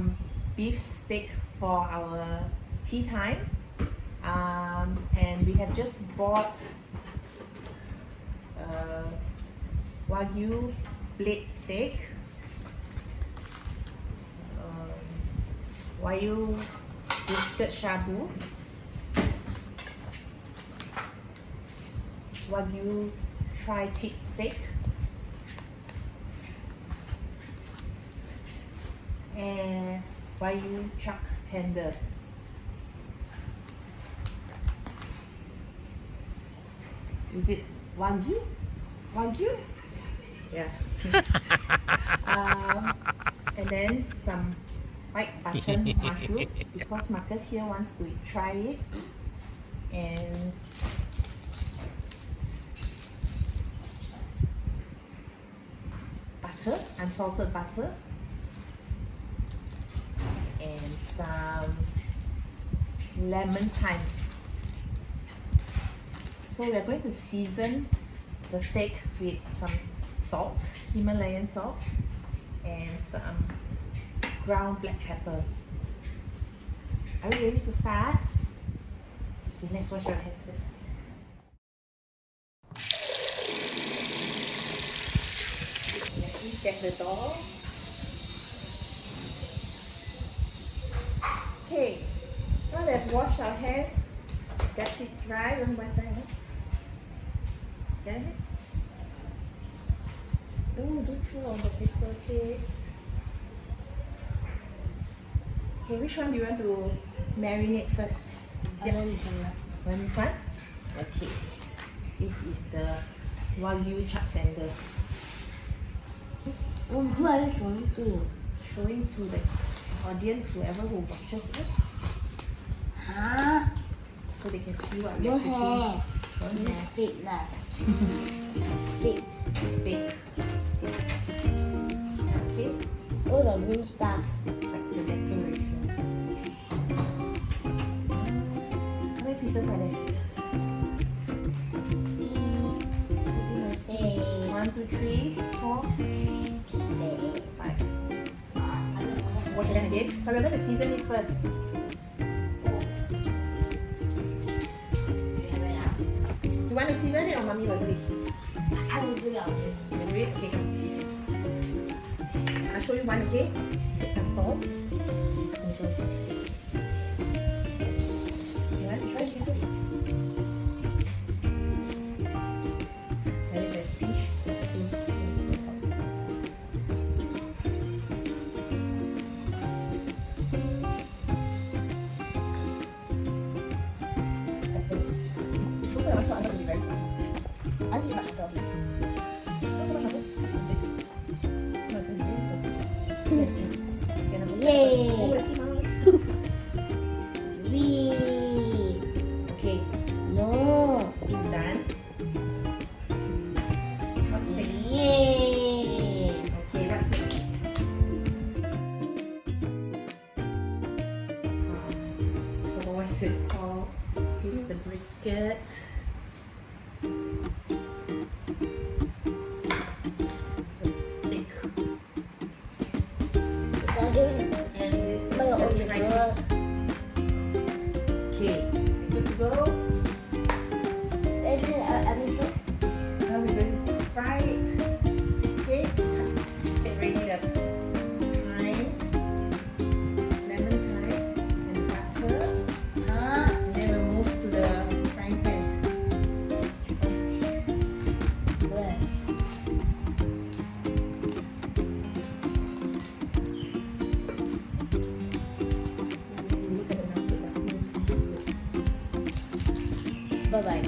some beef steak for our tea time. And we have just bought Wagyu blade steak, Wagyu brisket shabu, Wagyu tri-tip steak, and Wagyu chuck tender. Is it Wagyu? Wagyu? Yeah. And then some white button mushrooms because Marcus here wants to try it. And butter, unsalted butter. And some lemon thyme. So we are going to season the steak with some salt, Himalayan salt, and some ground black pepper. Are we ready to start? Okay, let's wash our hands first. Let me get the door. Okay, now that we've washed our hands, get it dry, don't wipe our hands. Get it? Don't throw on the paper, okay? Okay, which one do you want to marinate first? I want this one. Want this one? Okay. This is the Wagyu chuck tender. Okay. Who are you showing to? Showing to the audience, whoever who watches us, Huh? so they can see what we are No cooking. hair. Don't This have. fake lah. Fake. It's fake. Okay, All the green stuff. like the decoration. How many pieces are there? Say. 1, 2, 3, 4, 5. Wash your hand again. But we're going to season it first. You want to season it or mommy will do it? I will do it. You do it? Okay, come. I'll show you one, okay? Take some salt. Sprinkle. You want to try it? Let it rest, pinch. Look at also, I want to be very small. I need hot dog. Not so much of this. Just a bit. No, it's going to be really simple. Okay, now look at Yay. it. Oh, let's keep on. Wee. Okay, No. it's done. What's next? Yay. Okay, what's next? So what is it called? It's the brisket. This is the steak. And this is the tri-tip. Okay, good to go. Now we're going to fry it. Okay, get ready the thyme, lemon thyme, and butter. And then we'll move to the frying pan. Look at the number that moves. Bye bye.